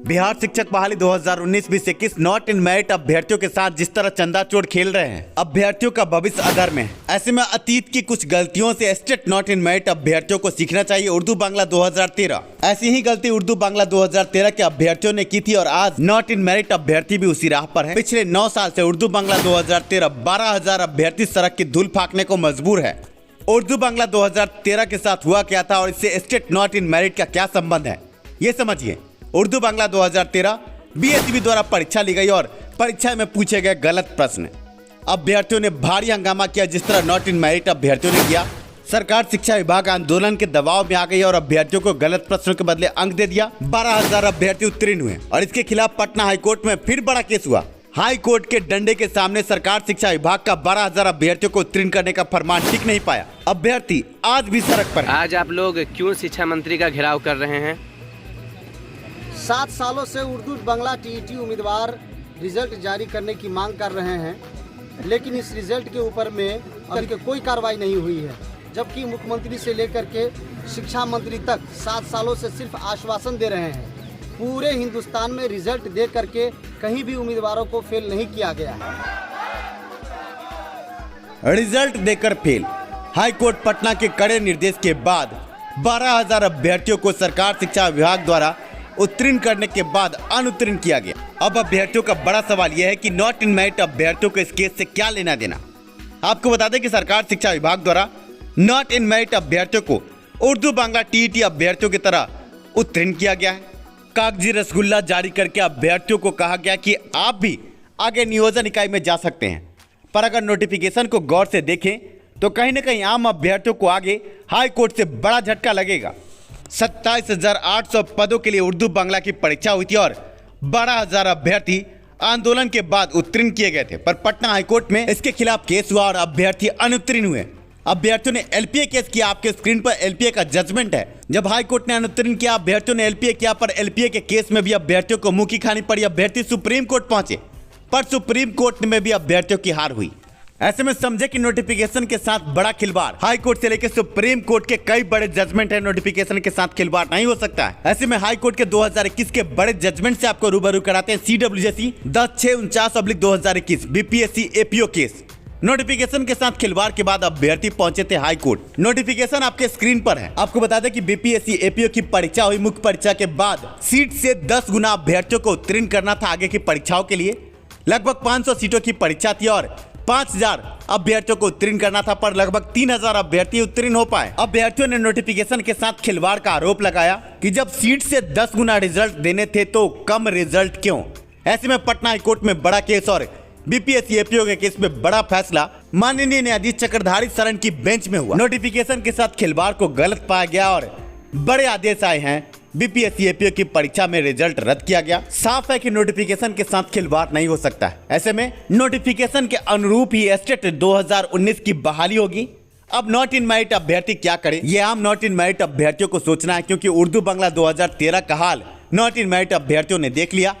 बिहार शिक्षक बहाली 2019-2021 not in merit अभ्यर्थियों के साथ जिस तरह चंदा चोर खेल रहे हैं, अभ्यर्थियों का भविष्य अधर में है। ऐसे में अतीत की कुछ गलतियों से स्टेट नॉट इन मेरिट अभ्यर्थियों को सीखना चाहिए। उर्दू बांग्ला 2013 ऐसी ही गलती उर्दू बांग्ला 2013 के अभ्यर्थियों ने की थी और आज नॉट इन मेरिट अभ्यर्थी भी उसी राह पर है। पिछले 9 साल से उर्दू बांग्ला 2013 12,000 अभ्यर्थी सड़क की धूल फाँकने को मजबूर है। उर्दू बांग्ला 2013 के साथ हुआ क्या था और इससे स्टेट नॉट इन मेरिट का क्या संबंध है, ये समझिए। उर्दू बांग्ला 2013 बीएसईबी द्वारा परीक्षा ली गई और परीक्षा में पूछे गए गलत प्रश्न। अभ्यर्थियों ने भारी हंगामा किया जिस तरह नॉट इन मेरिट अभ्यर्थियों ने किया। सरकार शिक्षा विभाग आंदोलन के दबाव में आ गई और अभ्यर्थियों को गलत प्रश्नों के बदले अंक दे दिया। 12,000 अभ्यर्थी उत्तीर्ण हुए और इसके खिलाफ पटना हाईकोर्ट में फिर बड़ा केस हुआ। हाई कोर्ट के डंडे के सामने सरकार शिक्षा विभाग का 12,000 अभ्यर्थियों को उत्तीर्ण करने का फरमान टिक नहीं पाया। अभ्यर्थी आज भी सड़क पर है। आज आप लोग क्यों शिक्षा मंत्री का घेराव कर रहे हैं? 7 सालों से उर्दू बांग्ला टीईटी उम्मीदवार रिजल्ट जारी करने की मांग कर रहे हैं, लेकिन इस रिजल्ट के ऊपर में अभी कोई कार्रवाई नहीं हुई है। जबकि मुख्यमंत्री से लेकर के शिक्षा मंत्री तक 7 सालों से सिर्फ आश्वासन दे रहे हैं। पूरे हिंदुस्तान में रिजल्ट दे करके कहीं भी उम्मीदवारों को फेल नहीं किया गया है। रिजल्ट देकर फेल। हाईकोर्ट पटना के कड़े निर्देश के बाद 12,000 अभ्यर्थियों को सरकार शिक्षा विभाग द्वारा उत्तीर्ण करने के बाद अनुत्तीर्ण किया गया। अब अभ्यर्थियों का बड़ा सवाल यह है कि नॉट इन मेरिट अभ्यर्थियों को इस केस से क्या लेना देना। आपको बता दें कि सरकार शिक्षा विभाग द्वारा नॉट इन मेरिट अभ्यर्थियों को उर्दू बांग्ला टीईटी अभ्यर्थियों की तरह उत्तीर्ण किया गया है। कागजी रसगुल्ला जारी करके अभ्यर्थियों को कहा गया कि आप भी आगे नियोजन इकाई में जा सकते हैं, पर अगर नोटिफिकेशन को गौर से देखें तो कहीं न कहीं आम अभ्यर्थियों को आगे हाई कोर्ट से बड़ा झटका लगेगा। 27,800 पदों के लिए उर्दू बांग्ला की परीक्षा हुई थी और 12,000 अभ्यर्थी आंदोलन के बाद उत्तीर्ण किए गए थे, पर पटना हाईकोर्ट में इसके खिलाफ केस हुआ और अभ्यर्थी अनुत्तीर्ण हुए। अभ्यर्थियों ने एलपीए केस किया। आपके स्क्रीन पर एलपीए का जजमेंट है। जब हाईकोर्ट ने अनुत्तीर्ण किया, अभ्यर्थियों ने एलपीए किया, पर एलपीए के केस में भी अभ्यर्थियों को मुंह की खानी पड़ी। अभ्यर्थी सुप्रीम कोर्ट पहुंचे, पर सुप्रीम कोर्ट में भी अभ्यर्थियों की हार हुई। ऐसे में समझे कि नोटिफिकेशन के साथ बड़ा खिलवाड़। हाई कोर्ट से लेकर सुप्रीम कोर्ट के कई बड़े जजमेंट है, नोटिफिकेशन के साथ खिलवाड़ नहीं हो सकता है। ऐसे में हाई कोर्ट के 2021 के बड़े जजमेंट से आपको रूबरू कराते हैं। CWJC 10/6/49/2021 BPSC APO case. Notification के साथ खिलवाड़ के बाद अभ्यर्थी पहुंचे थे हाई कोर्ट। नोटिफिकेशन आपके स्क्रीन पर है। आपको बता दें कि बीपीएससी एपीओ की परीक्षा हुई। मुख्य परीक्षा के बाद सीट से 10 गुना अभ्यर्थियों को उत्तीर्ण करना था आगे की परीक्षाओं के लिए। लगभग 500 सीटों की परीक्षा थी और 5,000 अभ्यर्थियों को उत्तीर्ण करना था, पर लगभग 3,000 अभ्यर्थी उत्तीर्ण हो पाए। अभ्यर्थियों ने नोटिफिकेशन के साथ खिलवाड़ का आरोप लगाया कि जब सीट से 10 गुना रिजल्ट देने थे तो कम रिजल्ट क्यों। ऐसे में पटना हाईकोर्ट में बड़ा केस और बीपीएससी एपीओ के केस में बड़ा फैसला माननीय न्यायाधीश चक्रधारी शरण की बेंच में हुआ। नोटिफिकेशन के साथ खिलवाड़ को गलत पाया गया और बड़े आदेश आए हैं। बीपीएससी एपीओ की परीक्षा में रिजल्ट रद्द किया गया। साफ है कि नोटिफिकेशन के साथ खिलवाड़ नहीं हो सकता है। ऐसे में नोटिफिकेशन के अनुरूप ही स्टेट 2019 की बहाली होगी। अब नॉट इन मेरिट अभ्यर्थी क्या करे, ये आम नॉट इन मेरिट अभ्यर्थियों को सोचना है, क्योंकि उर्दू बांग्ला 2013 का हाल नॉट इन मेरिट अभ्यर्थियों ने देख लिया।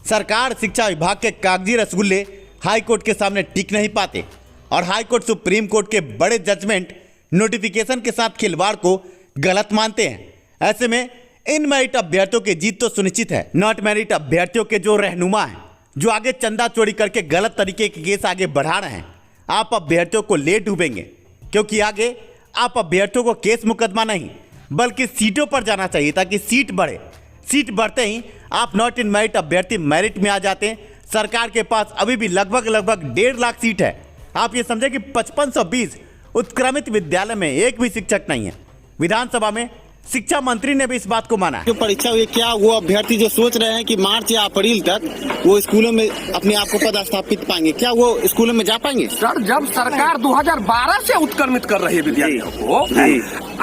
सरकार शिक्षा विभाग के कागजी रसगुल्ले हाई कोर्ट के सामने टिक नहीं पाते और हाई कोर्ट सुप्रीम कोर्ट के बड़े जजमेंट नोटिफिकेशन के साथ खिलवाड़ को गलत मानते हैं। ऐसे में इन मेरिट अभ्यर्थियों की जीत तो सुनिश्चित है। नॉट मेरिट अभ्यर्थियों के जो रहनुमा हैं, जो आगे चंदा चोरी करके गलत तरीके के केस आगे बढ़ा रहे हैं, आप अभ्यर्थियों को ले डूबेंगे, क्योंकि आगे आप अभ्यर्थियों को केस मुकदमा नहीं बल्कि सीटों पर जाना चाहिए ताकि सीट बढ़े। सीट बढ़ते ही आप नॉट इन मेरिट अभ्यर्थी मेरिट में आ जाते हैं। सरकार के पास अभी भी लगभग 1.5 लाख सीट है। आप ये समझे कि 5520 उत्क्रमित विद्यालय में एक भी शिक्षक नहीं है। विधानसभा में शिक्षा मंत्री ने भी इस बात को माना है। जो परीक्षा हुई, क्या वो अभ्यर्थी जो सोच रहे हैं कि मार्च या अप्रैल तक वो स्कूलों में अपने आप को पदस्थापित पाएंगे, क्या वो स्कूलों में जा पाएंगे? सर, जब सरकार 2012 से उत्क्रमित कर रही है विद्यार्थियों को,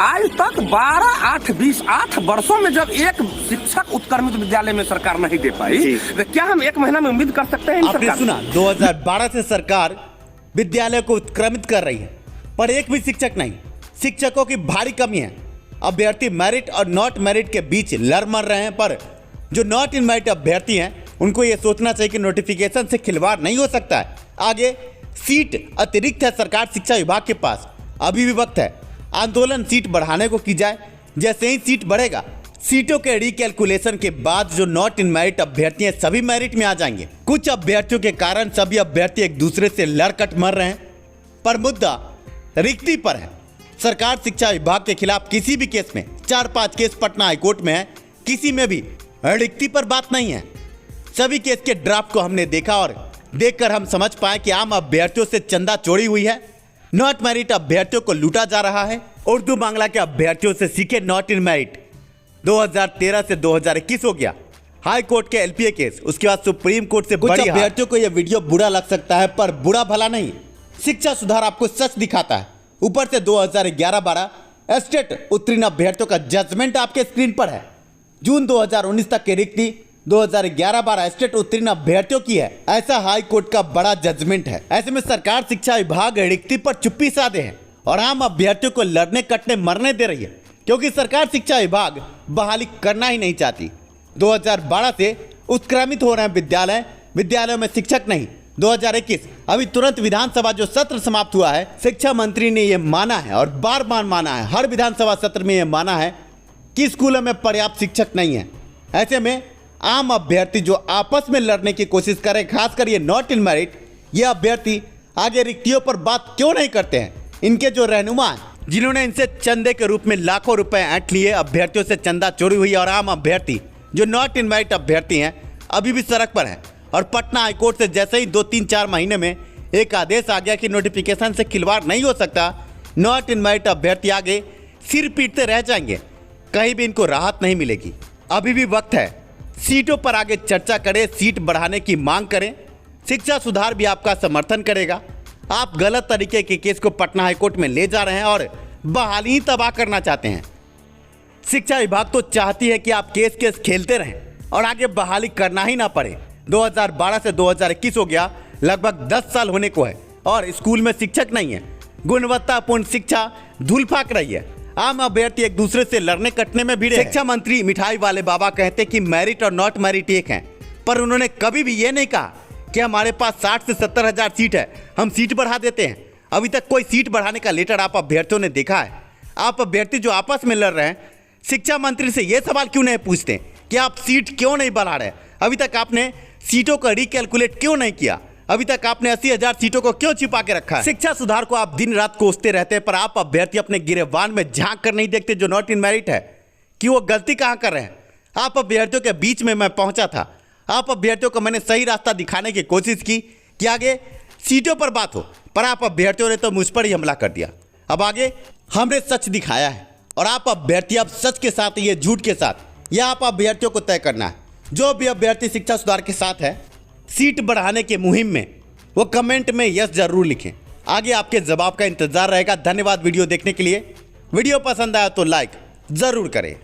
आज तक 8 वर्षों में जब एक शिक्षक उत्क्रमित विद्यालय में सरकार नहीं दे पाई, तो क्या हम 1 महीना में उम्मीद कर सकते हैं? आपने सुना, 2012 से सरकार विद्यालय को उत्क्रमित कर रही है, पर एक भी शिक्षक नहीं। शिक्षकों की भारी कमी है। अभ्यर्थी मेरिट और नॉट मेरिट के बीच लड़ मर रहे हैं, पर जो नॉट इन मेरिट अभ्यर्थी हैं उनको ये सोचना चाहिए कि नोटिफिकेशन से खिलवाड़ नहीं हो सकता है। आगे सीट अतिरिक्त है सरकार शिक्षा विभाग के पास, अभी भी वक्त है। आंदोलन सीट बढ़ाने को की जाए। जैसे ही सीट बढ़ेगा सीटों के रिकैलकुलेशन के बाद जो नॉट इन मेरिट अभ्यर्थी हैं सभी मेरिट में आ जाएंगे। कुछ अभ्यर्थियों के कारण सभी अभ्यर्थी एक दूसरे से लड़कट मर रहे हैं, पर मुद्दा रिक्ति पर है। सरकार शिक्षा विभाग के खिलाफ किसी भी केस में 4-5 केस पटना हाईकोर्ट में है, किसी में भी रिक्ति पर बात नहीं है। सभी केस के ड्राफ्ट को हमने देखा और देखकर हम समझ पाए कि आम अभ्यर्थियों से चंदा चोरी हुई है, नॉट मेरिट अभ्यर्थियों को लूटा जा रहा है। उर्दू बांग्ला के अभ्यर्थियों से सीखे नॉट इन मेरिट 2013 से 2021 हो गया। हाई कोर्ट के एलपीए केस, उसके बाद सुप्रीम कोर्ट से बड़ी अभ्यर्थियों को यह वीडियो बुरा लग सकता है, पर बुरा भला नहीं। शिक्षा सुधार आपको सच दिखाता है। ऊपर से 2011-12 स्टेट उत्तीर्ण अभ्यर्थियों का जजमेंट आपके स्क्रीन पर है। जून 2019 तक की रिक्ति 2011-12 स्टेट उत्तीर्ण अभ्यर्थियों की है। ऐसा हाई कोर्ट का बड़ा जजमेंट है। ऐसे में सरकार शिक्षा विभाग रिक्ति पर चुप्पी साधे है और आम अभ्यर्थियों को लड़ने कटने मरने दे रही है, क्योंकि सरकार शिक्षा विभाग बहाली करना ही नहीं चाहती। 2012 से उत्क्रमित हो रहे हैं विद्यालयों में शिक्षक नहीं। 2021 अभी तुरंत विधानसभा जो सत्र समाप्त हुआ है, शिक्षा मंत्री ने यह माना है और बार बार माना है, हर विधानसभा सत्र में यह माना है कि स्कूलों में पर्याप्त शिक्षक नहीं है। ऐसे में आम अभ्यर्थी जो आपस में लड़ने की कोशिश करें, खासकर ये नॉट इन मेरिट, ये अभ्यर्थी आगे रिक्तियों पर बात क्यों नहीं करते हैं? इनके जो रहनुमा हैं, जिन्होंने इनसे चंदे के रूप में लाखों रुपए ऐंठ लिए, अभ्यर्थियों से चंदा चोरी हुई और आम अभ्यर्थी जो नॉट इन मेरिट अभ्यर्थी हैं अभी भी सड़क पर हैं। और पटना हाईकोर्ट से जैसे ही 2-3-4 महीने में एक आदेश आ गया कि नोटिफिकेशन से खिलवाड़ नहीं हो सकता, नॉट इन मेरिट अभ्यर्थी आगे सिर पीटते रह जाएंगे, कहीं भी इनको राहत नहीं मिलेगी। अभी भी वक्त है, सीटों पर आगे चर्चा करें, सीट बढ़ाने की मांग करें। शिक्षा सुधार भी आपका समर्थन करेगा। आप गलत तरीके के केस को पटना हाईकोर्ट में ले जा रहे हैं और बहाली तबाह करना चाहते हैं। शिक्षा विभाग तो चाहती है कि आप केस खेलते रहें और आगे बहाली करना ही ना पड़े। 2012 से 2021 हो गया, लगभग 10 साल होने को है और स्कूल में शिक्षक नहीं है। गुणवत्तापूर्ण शिक्षा धूल फाक रही है। आम अभ्यर्थी एक दूसरे से लड़ने कटने में भिड़े। शिक्षा मंत्री मिठाई वाले बाबा कहते कि मेरिट और नॉट मेरिट एक हैं, पर उन्होंने कभी भी ये नहीं कहा कि हमारे पास 60 से 70 हजार सीट है, हम सीट बढ़ा देते हैं। अभी तक कोई सीट बढ़ाने का लेटर आप अभ्यर्थियों ने देखा है? आप अभ्यर्थी जो आपस में लड़ रहे हैं, शिक्षा मंत्री से ये सवाल क्यों नहीं पूछते कि आप सीट क्यों नहीं बढ़ा रहे? अभी तक आपने सीटों का रिकैलकुलेट क्यों नहीं किया? अभी तक आपने 80,000 सीटों को क्यों छिपा के रखा है? शिक्षा सुधार को आप दिन रात कोसते रहते हैं, पर आप अभ्यर्थी अपने गिरेबान में झांक कर नहीं देखते जो नॉट इन मेरिट है कि वो गलती कहाँ कर रहे हैं। आप अभ्यर्थियों के बीच में मैं पहुंचा था, आप अभ्यर्थियों को मैंने सही रास्ता दिखाने की कोशिश की कि आगे सीटों पर बात हो, पर आप अभ्यर्थियों ने तो मुझ पर ही हमला कर दिया। अब आगे हमने सच दिखाया है और आप अभ्यर्थी अब सच के साथ, ये झूठ के साथ, यह आप अभ्यर्थियों को तय करना है। जो भी अभ्यर्थी शिक्षा सुधार के साथ है, सीट बढ़ाने की मुहिम में, वो कमेंट में यस जरूर लिखें। आगे आपके जवाब का इंतजार रहेगा। धन्यवाद वीडियो देखने के लिए। वीडियो पसंद आया तो लाइक जरूर करें।